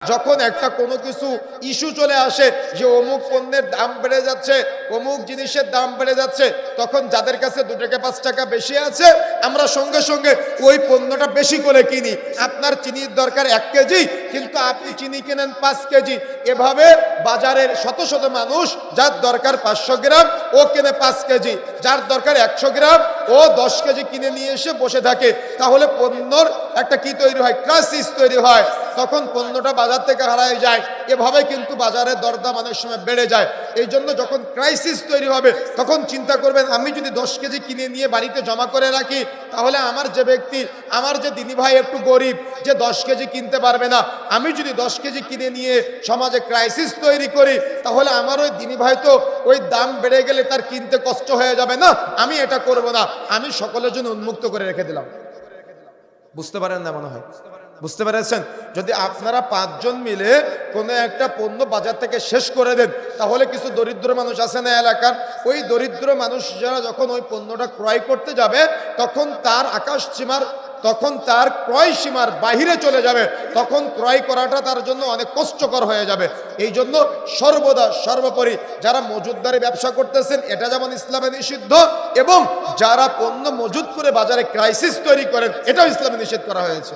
যখন একটা কোনো কিছু ইস্যু চলে আসে যে অমুক পণ্যের দাম বেড়ে যাচ্ছে, অমুক জিনিসের দাম বেড়ে যাচ্ছে, তখন যাদের কাছে 2 টাকা 5 টাকা বেশি আছে আমরা সঙ্গে সঙ্গে ওই পণ্যটা বেশি করে কিনি। আপনার চিনির দরকার 1 কেজি, কিন্তু আপনি চিনি কেনেন 5 কেজি। এভাবে বাজারের শত শত মানুষ যার দরকার 500 গ্রাম ও কেনে 5 কেজি, যার দরকার 100 গ্রাম ও 10 কেজি কিনে নিয়ে এসে বসে থাকে। তাহলে পণ্যর একটা কি তৈরি হয়? ক্রাইসিস তৈরি হয়। তখন পণ্যটা বাজার থেকে হারায় যায়। এভাবে কিন্তু বাজারের দরদাম অনেক সময় বেড়ে যায়। এই জন্য যখন ক্রাইসিস তৈরি হবে তখন চিন্তা করবেন, আমি যদি 10 কেজি কিনে নিয়ে বাড়িতে জমা করে রাখি, তাহলে আমার যে ব্যক্তি, আমার যে দিনী ভাই একটু গরিব, যে 10 কেজি কিনতে পারবে না, আমি যদি 10 কেজি কিনে নিয়ে সমাজে ক্রাইসিস তৈরি করি, তাহলে আমার ওই দিনী ভাই তো ওই দাম বেড়ে গেলে তার কিনতে কষ্ট হয়ে যাবে না। আমি এটা করব না, আমি সকলের জন্য উন্মুক্ত করে রেখে দিলাম। বুঝতে পারেন না মনে হয়? বুঝতে পেরেছেন? যদি আপনারা 5 জন মিলে কোনো একটা পণ্য বাজার থেকে শেষ করে দেন, তাহলে কিছু দরিদ্র মানুষ আছে না এলাকার, ওই দরিদ্র মানুষ যারা যখন ওই পণ্যটা ক্রয় করতে যাবে, তখন তার আকাশ সীমার, তখন তার ক্রয় সীমার বাহিরে চলে যাবে, তখন ক্রয় করাটা তার জন্য অনেক কষ্টকর হয়ে যাবে। এই জন্য সর্বদা সর্বোপরি যারা মজুতদারি ব্যবসা করতেছেন, এটা যেমন ইসলামে নিষিদ্ধ, এবং যারা পণ্য মজুত করে বাজারে ক্রাইসিস তৈরি করেন, এটাও ইসলামে নিষেধ করা হয়েছে।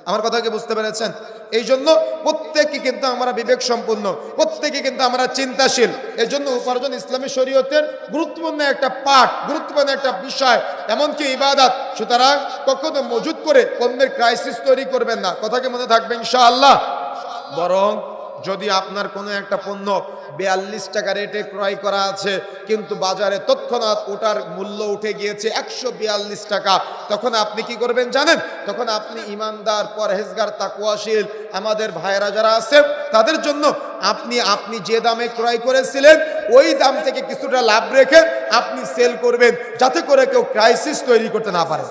আমার কথা কি বুঝতে পেরেছেন? এই জন্য প্রত্যেকে কিন্তু আমরা বিবেক সম্পন্ন, প্রত্যেকে কিন্তু আমরা চিন্তাশীল। এই জন্য উপার্জন ইসলামী শরীয়তের গুরুত্বপূর্ণ একটা পাঠ, গুরুত্বপূর্ণ একটা বিষয়, এমনকি ইবাদত। সুতরাং কখনো মজুত করে পণ্যের ক্রাইসিস তৈরি করবেন না। কথা কি মনে থাকবে ইনশাআল্লাহ? বরং যদি আপনার কোনো একটা পণ্য 42 টাকা রেটে ক্রয় করা আছে, কিন্তু বাজারে তৎক্ষণাৎ ওটার মূল্য উঠে গিয়েছে 142 টাকা, তখন আপনি কি করবেন জানেন? তখন আপনি ইমানদার, পরহেজগার, তাকওয়াশীল আমাদের ভাইয়েরা যারা আছে, তাদের জন্য আপনি যে দামে ক্রয় করেছিলেন ওই দাম থেকে কিছুটা লাভ রেখে আপনি সেল করবেন, যাতে করে কেউ ক্রাইসিস তৈরি করতে না পারে।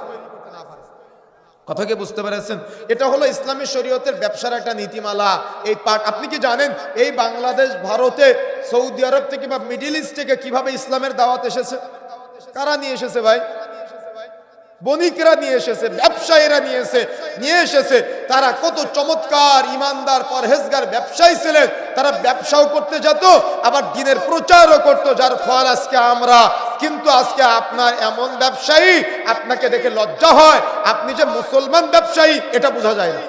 কথা কি বুঝতে পেরেছেন? এটা হলো ইসলামী শরীয়তের ব্যবসার একটা নীতিমালা। এই পাঠ আপনি কি জানেন? এই বাংলাদেশ, ভারতে, সৌদি আরব থেকে বা মিডল ইস্ট থেকে কিভাবে ইসলামের দাওয়াত এসেছে? কারা নিয়ে এসেছে ভাই? বণিকরা নিয়ে এসেছে, ব্যবসায়ীরা নিয়ে এসেছে। তারা কত চমৎকার, ইমানদার, পরহেজগার ব্যবসায়ী ছিলেন। তারা ব্যবসাও করতে যেত, আবার দ্বীনের প্রচারও করতো, যার ফল আজকে আমরা। কিন্তু আজকে আপনার এমন ব্যবসায়ী, আপনাকে দেখে লজ্জা হয়, আপনি যে মুসলমান ব্যবসায়ী এটা বোঝা যায় না।